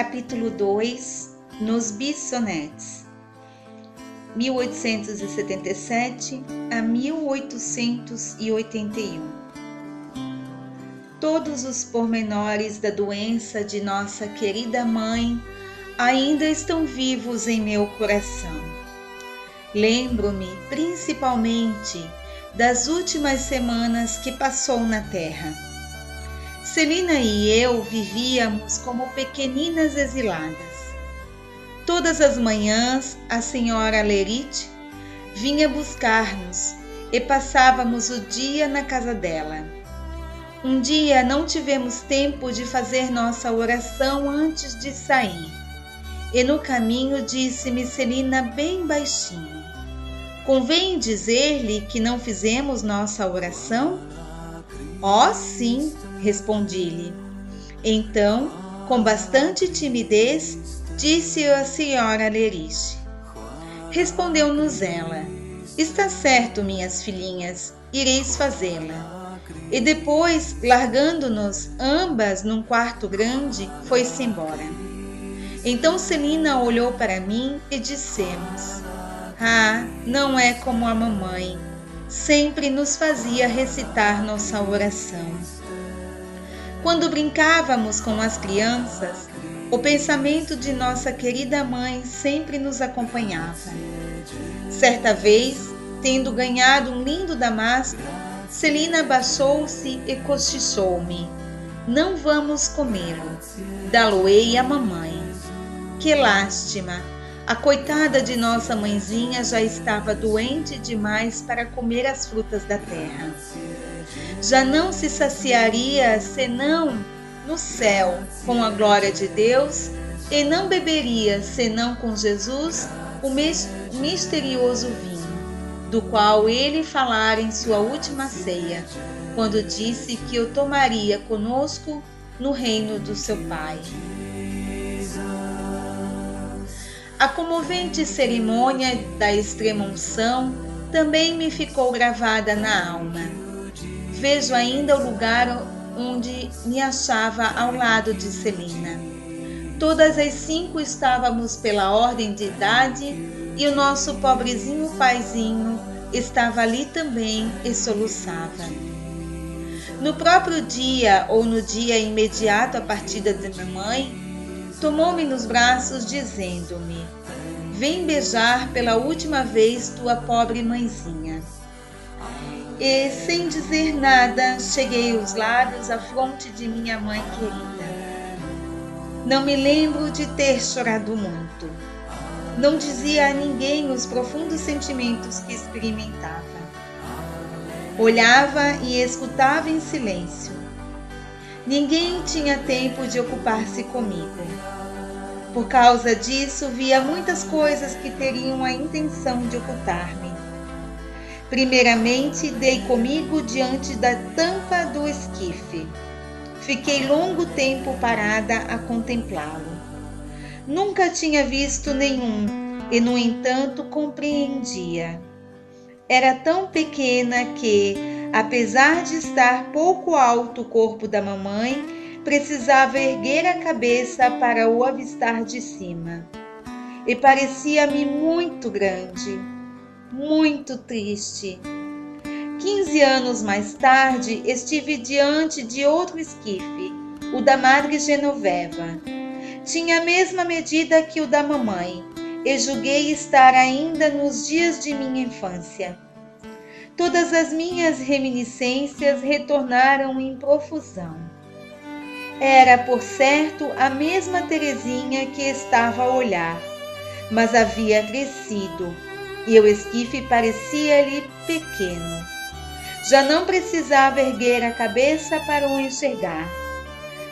capítulo 2, nos Bissonnettes, 1877 a 1881. Todos os pormenores da doença de nossa querida mãe ainda estão vivos em meu coração. Lembro-me principalmente das últimas semanas que passou na terra. Celina e eu vivíamos como pequeninas exiladas. Todas as manhãs a senhora Lerite vinha buscar-nos e passávamos o dia na casa dela. Um dia não tivemos tempo de fazer nossa oração antes de sair, e no caminho disse-me Celina bem baixinho: "Convém dizer-lhe que não fizemos nossa oração?" "Oh, sim", respondi-lhe. Então, com bastante timidez, disse a senhora Lerite. Respondeu-nos ela: "Está certo, minhas filhinhas, ireis fazê-la." E depois, largando-nos ambas num quarto grande, foi-se embora. Então Celina olhou para mim e dissemos: "Ah, não é como a mamãe. Sempre nos fazia recitar nossa oração." Quando brincávamos com as crianças, o pensamento de nossa querida mãe sempre nos acompanhava. Certa vez, tendo ganhado um lindo damasco, Celina abaixou-se e cochichou-me: "Não vamos comê-lo. Dá-lo-ei à mamãe." Que lástima! A coitada de nossa mãezinha já estava doente demais para comer as frutas da terra. Já não se saciaria senão no céu com a glória de Deus, e não beberia senão com Jesus o misterioso vinho, do qual ele falara em sua última ceia, quando disse que o tomaria conosco no reino do seu Pai. A comovente cerimônia da extrema-unção também me ficou gravada na alma. Vejo ainda o lugar onde me achava ao lado de Celina. Todas as 5 estávamos pela ordem de idade e o nosso pobrezinho paizinho estava ali também e soluçava. No próprio dia ou no dia imediato à partida de minha mãe, tomou-me nos braços dizendo-me: "Vem beijar pela última vez tua pobre mãezinha." E, sem dizer nada, cheguei os lábios à fronte de minha mãe querida. Não me lembro de ter chorado muito. Não dizia a ninguém os profundos sentimentos que experimentava. Olhava e escutava em silêncio. Ninguém tinha tempo de ocupar-se comigo. Por causa disso, via muitas coisas que teriam a intenção de ocultar-me. Primeiramente, dei comigo diante da tampa do esquife. Fiquei longo tempo parada a contemplá-lo. Nunca tinha visto nenhum e, no entanto, compreendia. Era tão pequena que, apesar de estar pouco alto o corpo da mamãe, precisava erguer a cabeça para o avistar de cima. E parecia-me muito grande, muito triste. 15 anos mais tarde, estive diante de outro esquife, o da Madre Genoveva. Tinha a mesma medida que o da mamãe, e julguei estar ainda nos dias de minha infância. Todas as minhas reminiscências retornaram em profusão. Era, por certo, a mesma Teresinha que estava a olhar, mas havia crescido, e o esquife parecia-lhe pequeno. Já não precisava erguer a cabeça para o enxergar.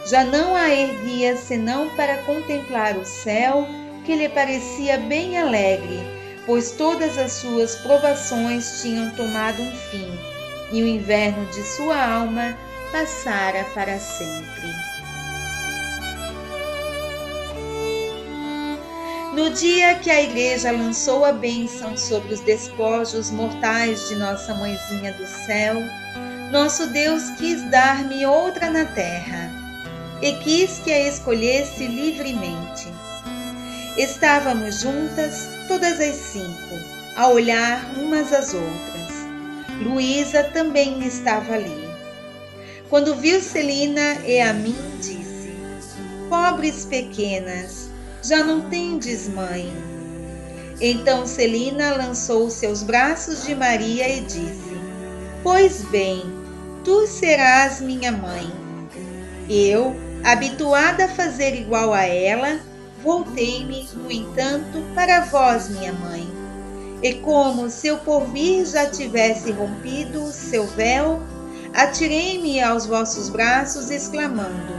Já não a erguia senão para contemplar o céu, que lhe parecia bem alegre, pois todas as suas provações tinham tomado um fim, e o inverno de sua alma passara para sempre. No dia que a Igreja lançou a bênção sobre os despojos mortais de nossa mãezinha do céu, nosso Deus quis dar-me outra na terra. e quis que a escolhesse livremente. Estávamos juntas, todas as 5, a olhar umas às outras. Luísa também estava ali. Quando viu Celina e a mim, disse: pobres pequenas, já não tendes mãe. Então Celina lançou-se aos braços de Maria e disse: pois bem, tu serás minha mãe. Eu, habituada a fazer igual a ela, voltei-me, no entanto, para vós, minha mãe. E como se o porvir já tivesse rompido o seu véu, atirei-me aos vossos braços, exclamando: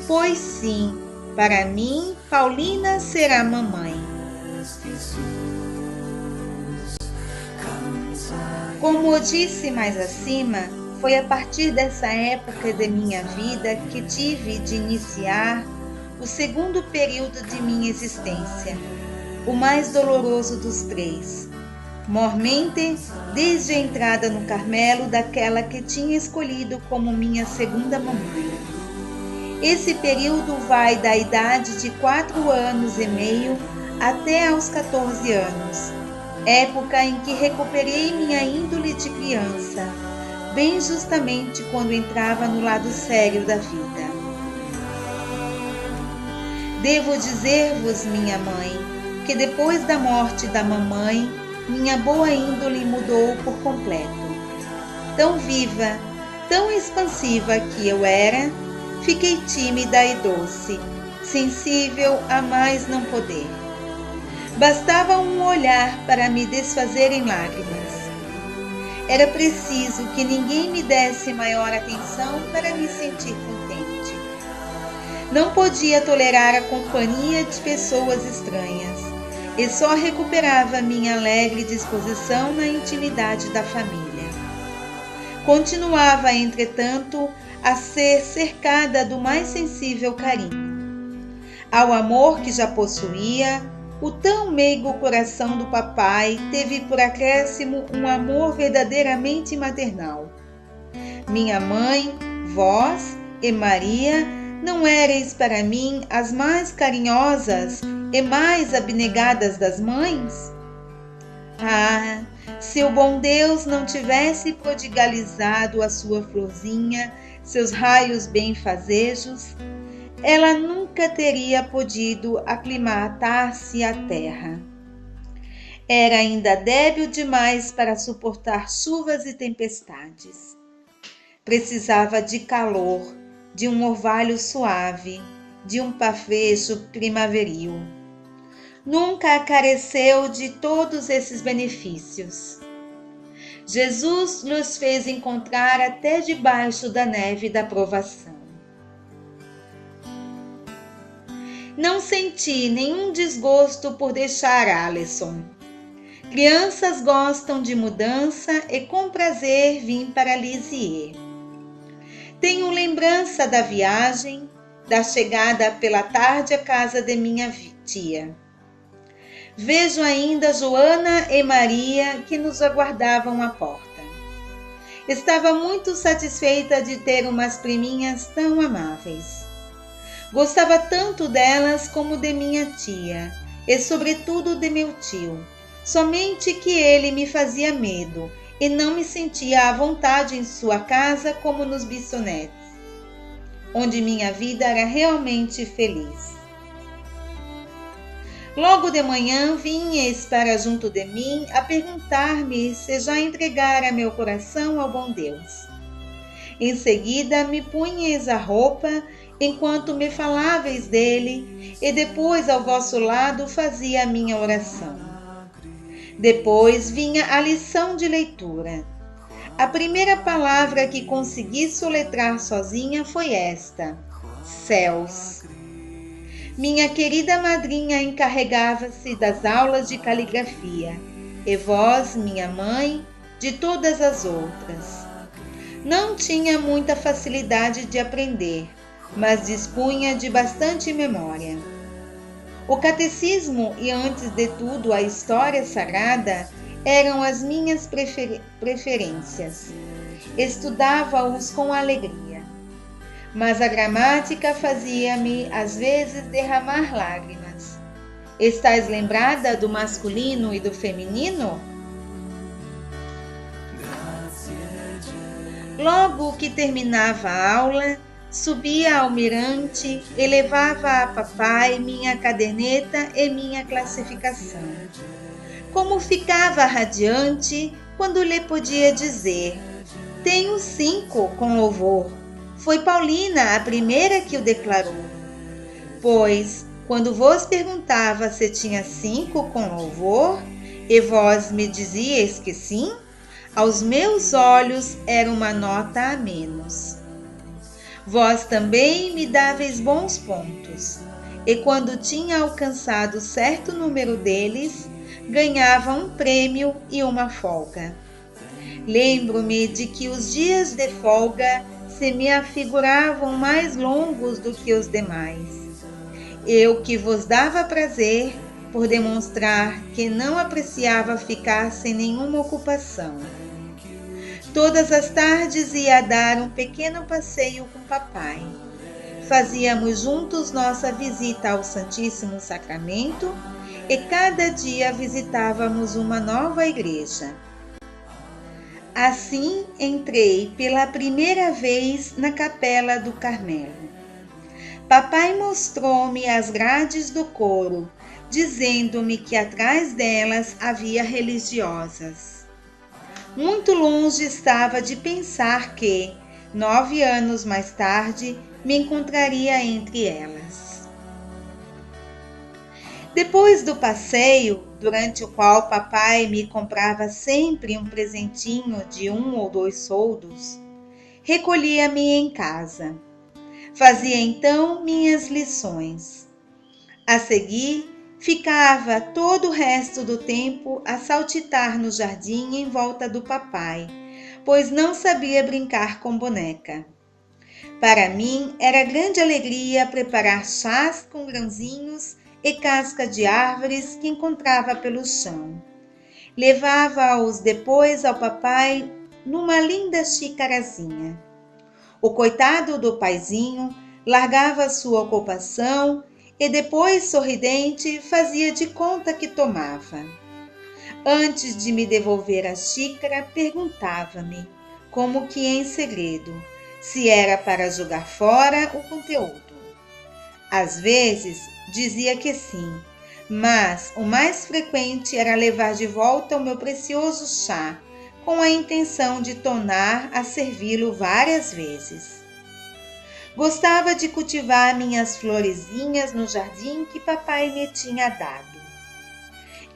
pois sim, para mim, Paulina será mamãe. Como disse mais acima, foi a partir dessa época de minha vida que tive de iniciar o segundo período de minha existência, o mais doloroso dos 3, mormente desde a entrada no Carmelo daquela que tinha escolhido como minha segunda mamãe. Esse período vai da idade de 4 anos e meio até aos 14 anos, época em que recuperei minha índole de criança, bem justamente quando entrava no lado sério da vida. Devo dizer-vos, minha mãe, que depois da morte da mamãe, minha boa índole mudou por completo. Tão viva, tão expansiva que eu era, fiquei tímida e doce, sensível a mais não poder. Bastava um olhar para me desfazer em lágrimas. Era preciso que ninguém me desse maior atenção para me sentir contente. Não podia tolerar a companhia de pessoas estranhas e só recuperava minha alegre disposição na intimidade da família. Continuava, entretanto, a ser cercada do mais sensível carinho. Ao amor que já possuía, o tão meigo coração do papai teve por acréscimo um amor verdadeiramente maternal. Minha mãe, vós e Maria não éreis para mim as mais carinhosas e mais abnegadas das mães? Ah, se o bom Deus não tivesse prodigalizado a sua florzinha, seus raios benfazejos, ela nunca teria podido aclimatar-se à terra. Era ainda débil demais para suportar chuvas e tempestades. Precisava de calor, de um orvalho suave, de um pafejo primaveril. Nunca careceu de todos esses benefícios. Jesus nos fez encontrar até debaixo da neve da provação. Não senti nenhum desgosto por deixar Alison. Crianças gostam de mudança e com prazer vim para Lisieux. Tenho lembrança da viagem, da chegada pela tarde à casa de minha tia. Vejo ainda Joana e Maria que nos aguardavam à porta. Estava muito satisfeita de ter umas priminhas tão amáveis. Gostava tanto delas como de minha tia, e sobretudo de meu tio, somente que ele me fazia medo e não me sentia à vontade em sua casa como nos Bissonnettes, onde minha vida era realmente feliz. Logo de manhã vinhas para junto de mim a perguntar-me se já entregara meu coração ao bom Deus. Em seguida me punhas a roupa enquanto me faláveis dele, e depois ao vosso lado fazia a minha oração. Depois vinha a lição de leitura. A primeira palavra que consegui soletrar sozinha foi esta: céus. Minha querida madrinha encarregava-se das aulas de caligrafia, e vós, minha mãe, de todas as outras. Não tinha muita facilidade de aprender, mas dispunha de bastante memória. O catecismo e, antes de tudo, a história sagrada eram as minhas preferências. Estudava-os com alegria. mas a gramática fazia-me às vezes derramar lágrimas. Estás lembrada do masculino e do feminino? Logo que terminava a aula, subia ao mirante e levava a papai minha caderneta e minha classificação. Como ficava radiante quando lhe podia dizer: tenho 5 com louvor. Foi Paulina a primeira que o declarou. Pois, quando vos perguntava se tinha 5 com louvor, e vós me dizieis que sim, aos meus olhos era uma nota a menos. Vós também me dáveis bons pontos, e quando tinha alcançado certo número deles, ganhava um prêmio e uma folga. Lembro-me de que os dias de folga se me afiguravam mais longos do que os demais. Eu que vos dava prazer por demonstrar que não apreciava ficar sem nenhuma ocupação. Todas as tardes ia dar um pequeno passeio com papai. Fazíamos juntos nossa visita ao Santíssimo Sacramento e cada dia visitávamos uma nova igreja. Assim entrei pela primeira vez na Capela do Carmelo. Papai mostrou-me as grades do coro, dizendo-me que atrás delas havia religiosas. Muito longe estava de pensar que, 9 anos mais tarde, me encontraria entre elas. Depois do passeio, durante o qual papai me comprava sempre um presentinho de 1 ou 2 soldos, recolhia-me em casa. Fazia então minhas lições. A seguir, ficava todo o resto do tempo a saltitar no jardim em volta do papai, pois não sabia brincar com boneca. Para mim, era grande alegria preparar chás com grãozinhos e casca de árvores que encontrava pelo chão. Levava-os depois ao papai numa linda xicarazinha. O coitado do paizinho largava sua ocupação e depois, sorridente, fazia de conta que tomava. Antes de me devolver a xícara, perguntava-me, como que em segredo, se era para jogar fora o conteúdo. Às vezes, dizia que sim, mas o mais frequente era levar de volta o meu precioso chá, com a intenção de tornar a servi-lo várias vezes. Gostava de cultivar minhas florezinhas no jardim que papai me tinha dado.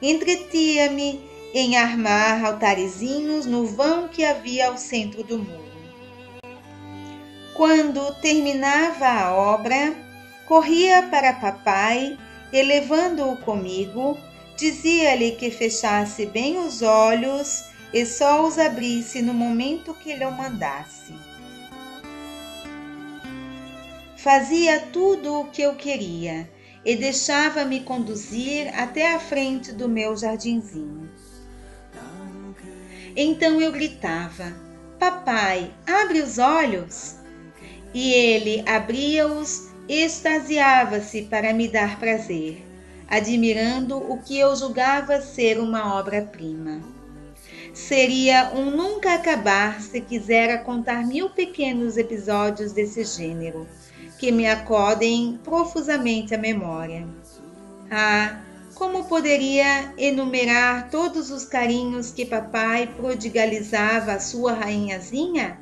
Entretia-me em armar altarezinhos no vão que havia ao centro do muro. Quando terminava a obra, corria para papai e, levando-o comigo, dizia-lhe que fechasse bem os olhos e só os abrisse no momento que lhe o mandasse. Fazia tudo o que eu queria e deixava-me conduzir até a frente do meu jardinzinho. Então eu gritava: papai, abre os olhos! E ele abria-os e extasiava-se para me dar prazer, admirando o que eu julgava ser uma obra-prima. Seria um nunca acabar se quisera contar 1000 pequenos episódios desse gênero, que me acodem profusamente à memória. Ah, como poderia enumerar todos os carinhos que papai prodigalizava à sua rainhazinha?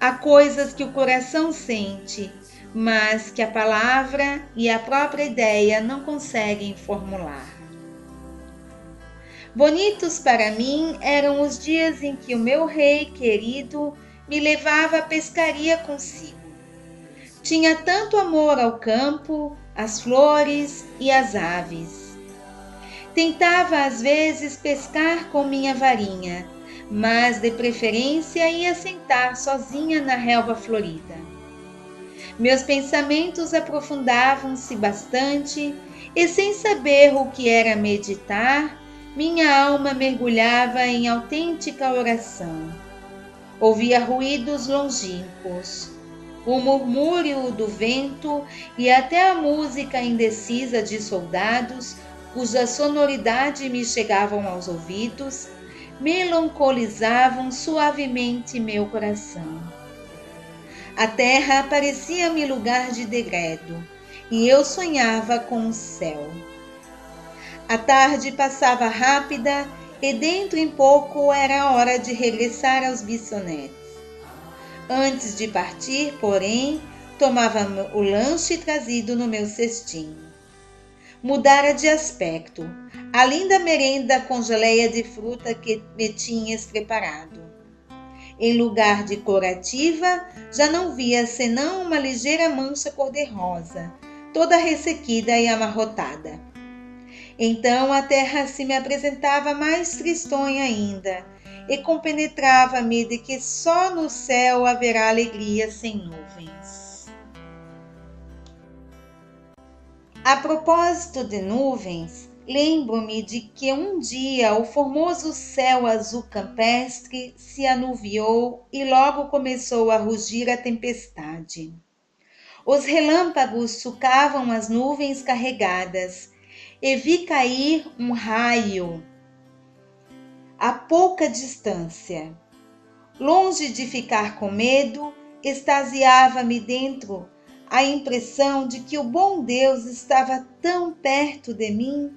Há coisas que o coração sente, mas que a palavra e a própria ideia não conseguem formular. Bonitos para mim eram os dias em que o meu rei querido me levava à pescaria consigo. Tinha tanto amor ao campo, às flores e às aves. Tentava às vezes pescar com minha varinha, mas de preferência ia sentar sozinha na relva florida. Meus pensamentos aprofundavam-se bastante e, sem saber o que era meditar, minha alma mergulhava em autêntica oração. Ouvia ruídos longínquos. o murmúrio do vento e até a música indecisa de soldados, cuja sonoridade me chegavam aos ouvidos, melancolizavam suavemente meu coração. A terra parecia-me lugar de degredo, e eu sonhava com o céu. A tarde passava rápida, e dentro em pouco era hora de regressar aos biçonetes. Antes de partir, porém, tomava o lanche trazido no meu cestinho. Mudara de aspecto, a linda merenda com geleia de fruta que me tinhas preparado. Em lugar de cor ativa, já não via senão uma ligeira mancha cor-de-rosa, toda ressequida e amarrotada. Então a terra se me apresentava mais tristonha ainda, e compenetrava-me de que só no céu haverá alegria sem nuvens. A propósito de nuvens, lembro-me de que um dia o formoso céu azul campestre se anuviou e logo começou a rugir a tempestade. Os relâmpagos sucavam as nuvens carregadas e vi cair um raio a pouca distância. Longe de ficar com medo, extasiava-me dentro a impressão de que o bom Deus estava tão perto de mim.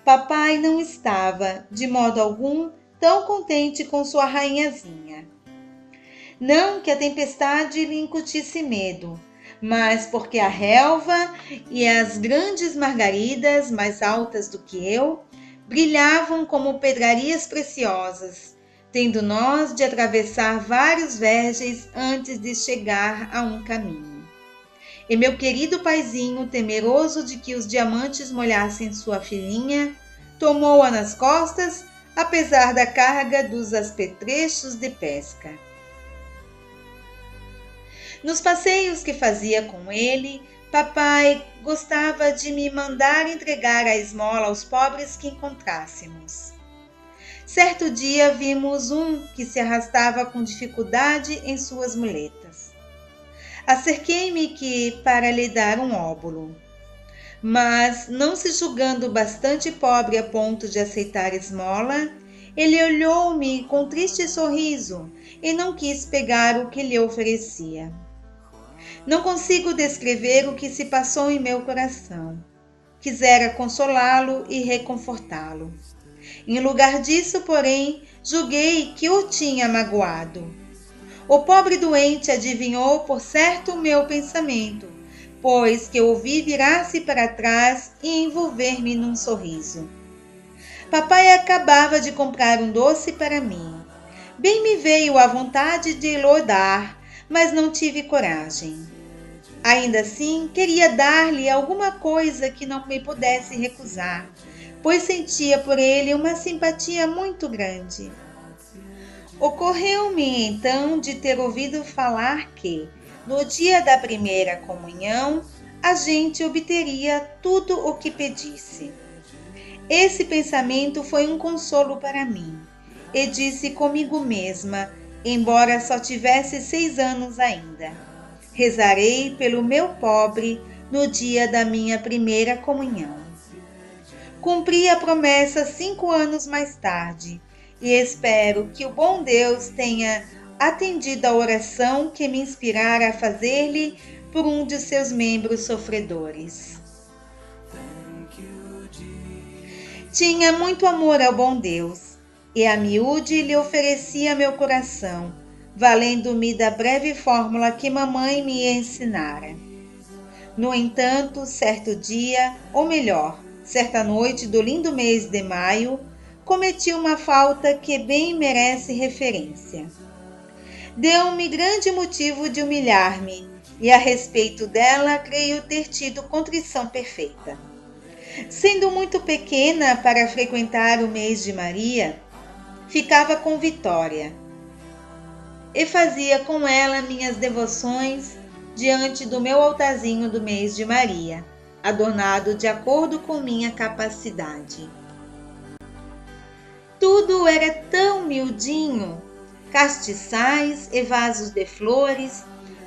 Papai não estava, de modo algum, tão contente com sua rainhazinha. Não que a tempestade lhe incutisse medo, mas porque a relva e as grandes margaridas, mais altas do que eu, brilhavam como pedrarias preciosas, tendo nós de atravessar vários verges antes de chegar a um caminho. E meu querido paizinho, temeroso de que os diamantes molhassem sua filhinha, tomou-a nas costas, apesar da carga dos apetrechos de pesca. Nos passeios que fazia com ele, papai gostava de me mandar entregar a esmola aos pobres que encontrássemos. Certo dia vimos um que se arrastava com dificuldade em suas muletas. Acerquei-me para lhe dar um óbolo, mas, não se julgando bastante pobre a ponto de aceitar esmola, ele olhou-me com triste sorriso e não quis pegar o que lhe oferecia. Não consigo descrever o que se passou em meu coração. Quisera consolá-lo e reconfortá-lo. Em lugar disso, porém, julguei que o tinha magoado. O pobre doente adivinhou por certo o meu pensamento, pois que ouvi virar-se para trás e envolver-me num sorriso. Papai acabava de comprar um doce para mim. Bem me veio a vontade de lhe dar, mas não tive coragem. Ainda assim, queria dar-lhe alguma coisa que não me pudesse recusar, pois sentia por ele uma simpatia muito grande. Ocorreu-me então de ter ouvido falar que, no dia da primeira comunhão, a gente obteria tudo o que pedisse. Esse pensamento foi um consolo para mim, e disse comigo mesma, embora só tivesse 6 anos ainda: rezarei pelo meu pobre no dia da minha primeira comunhão. Cumpri a promessa 5 anos mais tarde, e espero que o bom Deus tenha atendido a oração que me inspirara a fazer-lhe por um de seus membros sofredores. Tinha muito amor ao bom Deus, e a miúde lhe oferecia meu coração, valendo-me da breve fórmula que mamãe me ensinara. No entanto, certo dia, ou melhor, certa noite do lindo mês de maio, cometi uma falta que bem merece referência. Deu-me grande motivo de humilhar-me, e a respeito dela creio ter tido contrição perfeita. Sendo muito pequena para frequentar o mês de Maria, ficava com Vitória e fazia com ela minhas devoções diante do meu altarzinho do mês de Maria, adornado de acordo com minha capacidade. Tudo era tão miudinho, castiçais e vasos de flores,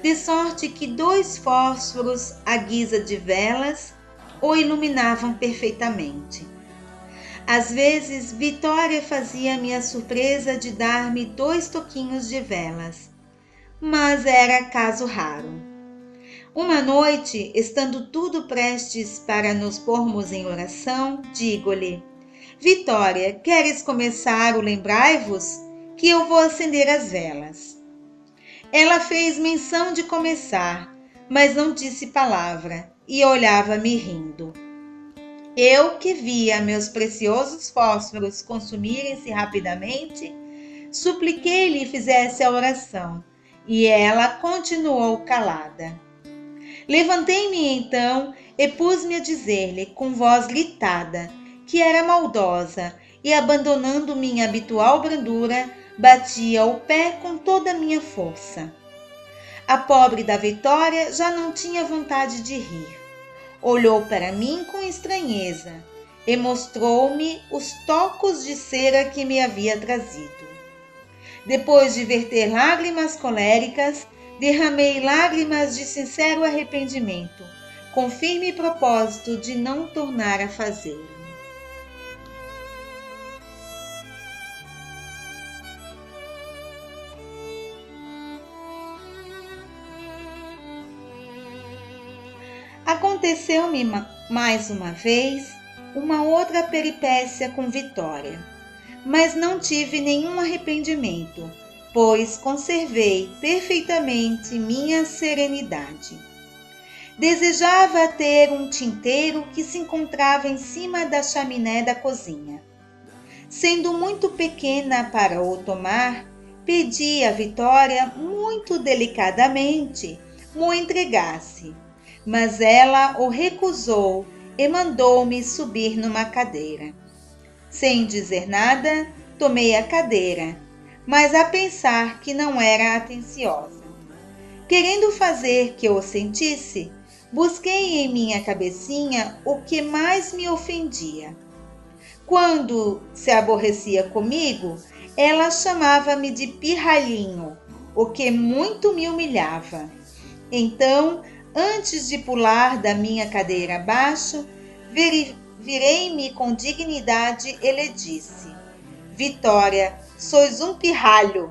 de sorte que 2 fósforos à guisa de velas o iluminavam perfeitamente. Às vezes, Vitória fazia-me a surpresa de dar-me 2 toquinhos de velas, mas era caso raro. Uma noite, estando tudo prestes para nos pormos em oração, digo-lhe: Vitória, queres começar o lembrai-vos? Que eu vou acender as velas. Ela fez menção de começar, mas não disse palavra, e olhava-me rindo. Eu, que via meus preciosos fósforos consumirem-se rapidamente, supliquei-lhe fizesse a oração, e ela continuou calada. Levantei-me então e pus-me a dizer-lhe com voz gritada, que era maldosa, e abandonando minha habitual brandura, batia o pé com toda a minha força. A pobre da Vitória já não tinha vontade de rir. Olhou para mim com estranheza e mostrou-me os tocos de cera que me havia trazido. Depois de verter lágrimas coléricas, derramei lágrimas de sincero arrependimento, com firme propósito de não tornar a fazê-lo. Aconteceu-me mais uma vez uma outra peripécia com Vitória, mas não tive nenhum arrependimento, pois conservei perfeitamente minha serenidade. Desejava ter um tinteiro que se encontrava em cima da chaminé da cozinha. Sendo muito pequena para o tomar, pedi a Vitória muito delicadamente mo entregasse, mas ela o recusou e mandou-me subir numa cadeira. Sem dizer nada, tomei a cadeira, mas a pensar que não era atenciosa. Querendo fazer que eu sentisse, busquei em minha cabecinha o que mais me ofendia. Quando se aborrecia comigo, ela chamava-me de pirralhinho, o que muito me humilhava. Então, antes de pular da minha cadeira abaixo, virei-me com dignidade e lhe disse: Vitória, sois um pirralho.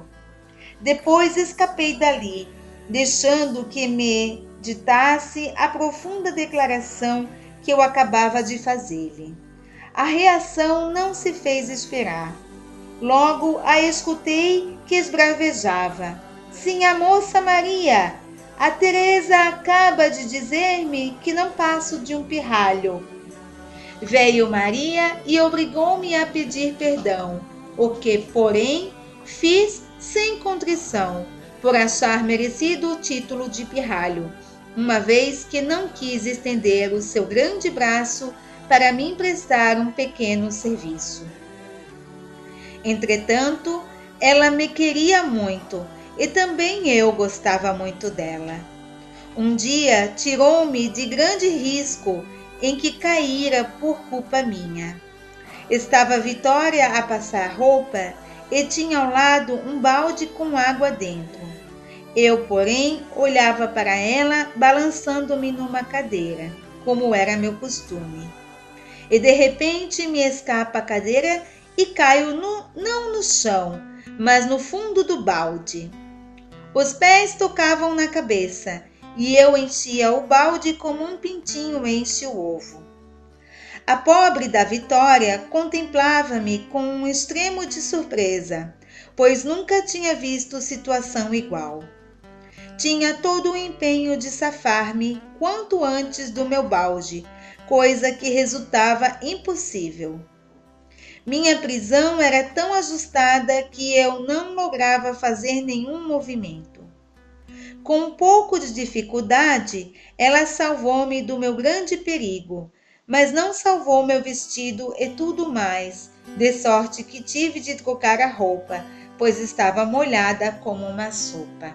Depois escapei dali, deixando que me ditasse a profunda declaração que eu acabava de fazer-lhe. A reação não se fez esperar. Logo a escutei que esbravejava: Sim, a moça Maria! A Teresa acaba de dizer-me que não passo de um pirralho. Veio Maria e obrigou-me a pedir perdão, o que, porém, fiz sem contrição, por achar merecido o título de pirralho, uma vez que não quis estender o seu grande braço para me emprestar um pequeno serviço. Entretanto, ela me queria muito, e também eu gostava muito dela. Um dia tirou-me de grande risco em que caíra por culpa minha. Estava Vitória a passar roupa e tinha ao lado um balde com água dentro. Eu, porém, olhava para ela balançando-me numa cadeira, como era meu costume. E de repente me escapa a cadeira e caio não no chão, mas no fundo do balde. Os pés tocavam na cabeça e eu enchia o balde como um pintinho enche o ovo. A pobre da Vitória contemplava-me com um extremo de surpresa, pois nunca tinha visto situação igual. Tinha todo o empenho de safar-me quanto antes do meu balde, coisa que resultava impossível. Minha prisão era tão ajustada que eu não lograva fazer nenhum movimento. Com um pouco de dificuldade, ela salvou-me do meu grande perigo, mas não salvou meu vestido e tudo mais, de sorte que tive de trocar a roupa, pois estava molhada como uma sopa.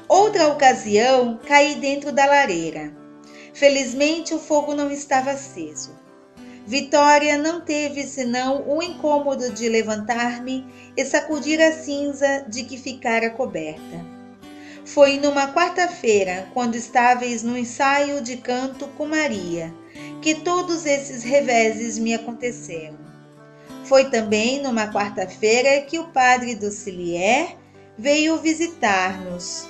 Outra ocasião, caí dentro da lareira. Felizmente, o fogo não estava aceso. Vitória não teve senão o incômodo de levantar-me e sacudir a cinza de que ficara coberta. Foi numa quarta-feira, quando estáveis no ensaio de canto com Maria, que todos esses reveses me aconteceram. Foi também numa quarta-feira que o padre Docilier veio visitar-nos.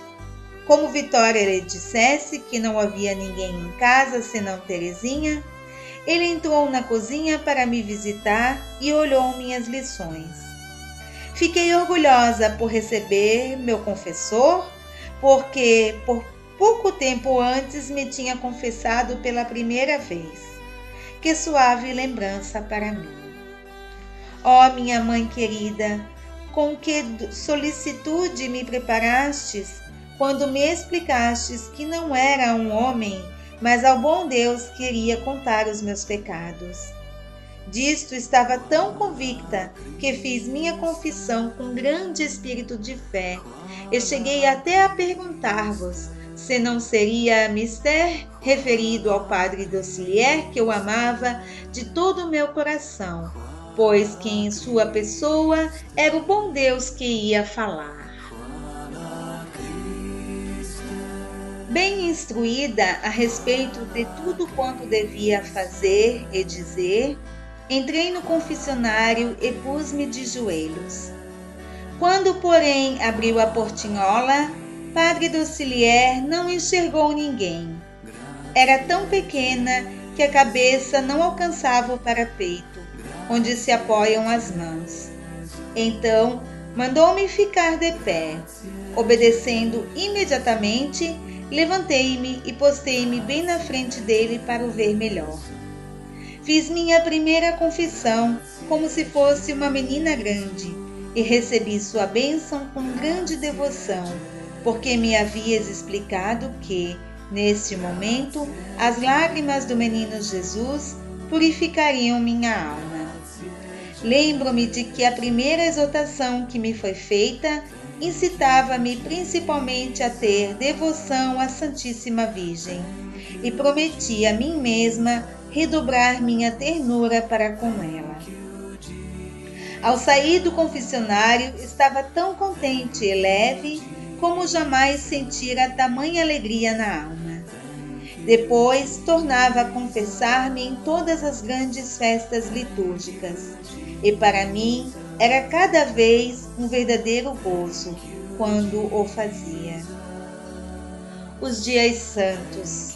Como Vitória lhe dissesse que não havia ninguém em casa senão Terezinha, ele entrou na cozinha para me visitar e olhou minhas lições. Fiquei orgulhosa por receber meu confessor, porque por pouco tempo antes me tinha confessado pela primeira vez. Que suave lembrança para mim. Ó minha mãe querida, com que solicitude me preparastes quando me explicastes que não era um homem, mas ao bom Deus queria contar os meus pecados. Disto estava tão convicta que fiz minha confissão com grande espírito de fé e cheguei até a perguntar-vos se não seria mister referido ao padre Docilier que eu amava de todo o meu coração, pois que em sua pessoa era o bom Deus que ia falar. Bem instruída a respeito de tudo quanto devia fazer e dizer, entrei no confessionário e pus-me de joelhos. Quando, porém, abriu a portinhola, padre Docilier não enxergou ninguém. Era tão pequena que a cabeça não alcançava o parapeito, onde se apoiam as mãos. Então, mandou-me ficar de pé. Obedecendo imediatamente, levantei-me e postei-me bem na frente dele para o ver melhor. Fiz minha primeira confissão como se fosse uma menina grande e recebi sua bênção com grande devoção, porque me havias explicado que, neste momento, as lágrimas do menino Jesus purificariam minha alma. Lembro-me de que a primeira exortação que me foi feita incitava-me principalmente a ter devoção à Santíssima Virgem e prometi a mim mesma redobrar minha ternura para com ela. Ao sair do confessionário, estava tão contente e leve como jamais sentira tamanha alegria na alma. Depois, tornava a confessar-me em todas as grandes festas litúrgicas, e para mim era cada vez um verdadeiro gozo quando o fazia. Os dias santos.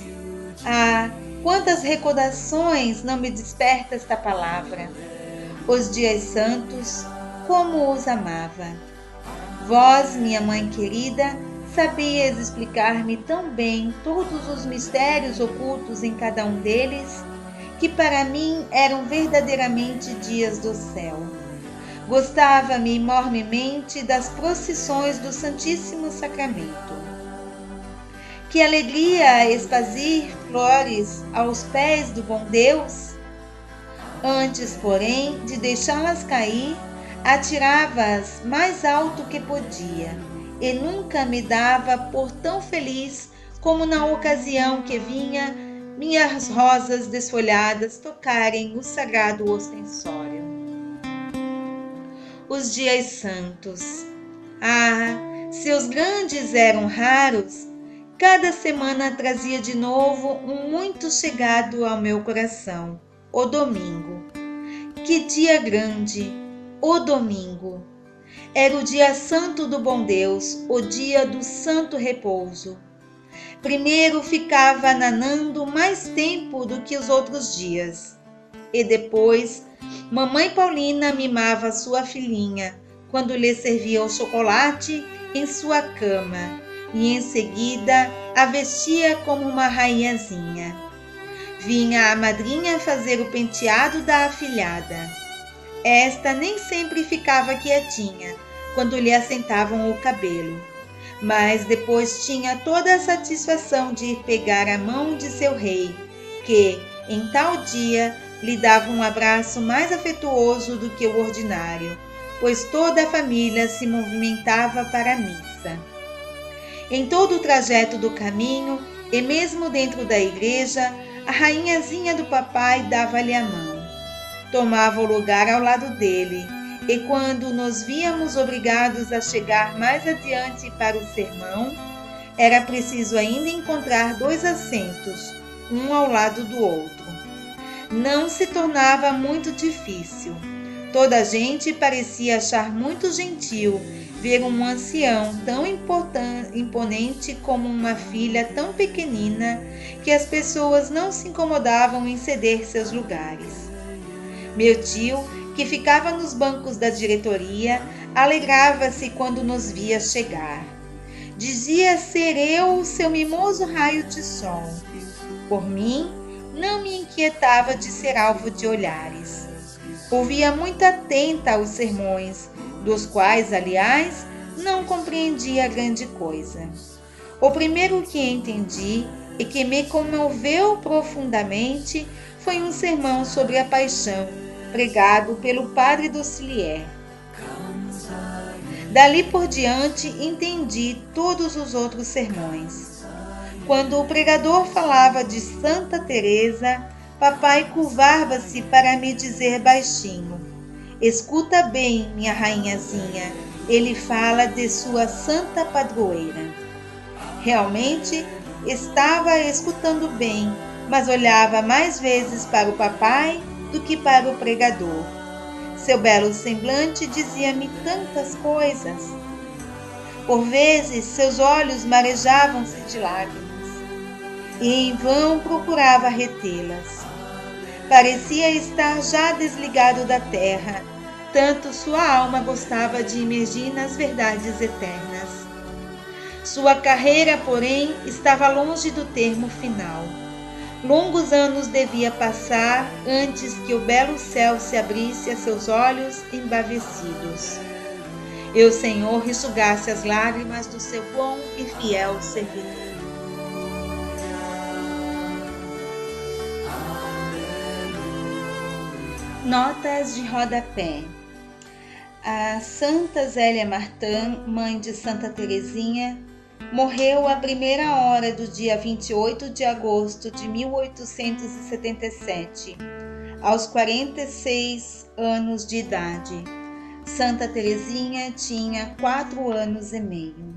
Ah, quantas recordações não me desperta esta palavra! Os dias santos, como os amava! Vós, minha mãe querida, sabias explicar-me tão bem todos os mistérios ocultos em cada um deles, que para mim eram verdadeiramente dias do céu. Gostava-me enormemente das procissões do Santíssimo Sacramento. Que alegria espazir flores aos pés do bom Deus! Antes, porém, de deixá-las cair, atirava-as mais alto que podia, e nunca me dava por tão feliz como na ocasião que vinha minhas rosas desfolhadas tocarem o sagrado ostensório. Os dias santos. Ah, se os grandes eram raros, cada semana trazia de novo um muito chegado ao meu coração, o domingo. Que dia grande, o domingo! Era o dia santo do bom Deus, o dia do santo repouso. Primeiro ficava nanando mais tempo do que os outros dias, e depois mamãe Paulina mimava sua filhinha quando lhe servia o chocolate em sua cama e em seguida a vestia como uma rainhazinha. Vinha a madrinha fazer o penteado da afilhada. Esta nem sempre ficava quietinha quando lhe assentavam o cabelo, mas depois tinha toda a satisfação de ir pegar a mão de seu rei, que, em tal dia, lhe dava um abraço mais afetuoso do que o ordinário, pois toda a família se movimentava para a missa. Em todo o trajeto do caminho, e mesmo dentro da igreja, a rainhazinha do papai dava-lhe a mão. tomava o lugar ao lado dele, e quando nos víamos obrigados a chegar mais adiante para o sermão, era preciso ainda encontrar 2 assentos, um ao lado do outro. Não se tornava muito difícil. Toda a gente parecia achar muito gentil ver um ancião tão imponente como uma filha tão pequenina que as pessoas não se incomodavam em ceder seus lugares. Meu tio, que ficava nos bancos da diretoria, alegrava-se quando nos via chegar. Dizia ser eu o seu mimoso raio de sol. Por mim, não me inquietava de ser alvo de olhares. Ouvia muito atenta aos sermões, dos quais, aliás, não compreendia grande coisa. O primeiro que entendi e que me comoveu profundamente foi um sermão sobre a paixão, pregado pelo padre Docilier. Dali por diante entendi todos os outros sermões. Quando o pregador falava de Santa Teresa, papai curvava-se para me dizer baixinho: escuta bem, minha rainhazinha, ele fala de sua santa padroeira. Realmente estava escutando bem, mas olhava mais vezes para o papai do que para o pregador. Seu belo semblante dizia-me tantas coisas. Por vezes, seus olhos marejavam-se de lágrimas, e em vão procurava retê-las. Parecia estar já desligado da terra, tanto sua alma gostava de imergir nas verdades eternas. Sua carreira, porém, estava longe do termo final. Longos anos devia passar antes que o belo céu se abrisse a seus olhos embavecidos e o Senhor enxugasse as lágrimas do seu bom e fiel servidor. Notas de rodapé. A Santa Zélia Martin, mãe de Santa Teresinha, morreu à primeira hora do dia 28 de agosto de 1877, aos 46 anos de idade. Santa Teresinha tinha 4 anos e meio.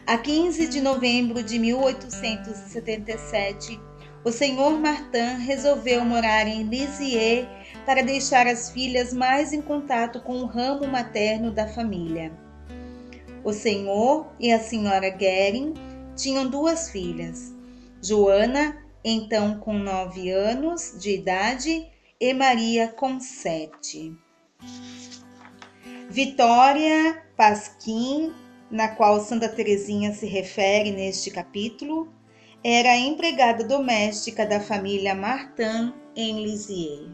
A 15 de novembro de 1877, o Sr. Martin resolveu morar em Lisieux para deixar as filhas mais em contato com o ramo materno da família. O senhor e a senhora Guerin tinham 2 filhas, Joana, então com 9 anos de idade, e Maria com 7. Vitória Pasquim, na qual Santa Teresinha se refere neste capítulo, era a empregada doméstica da família Martin em Lisieux.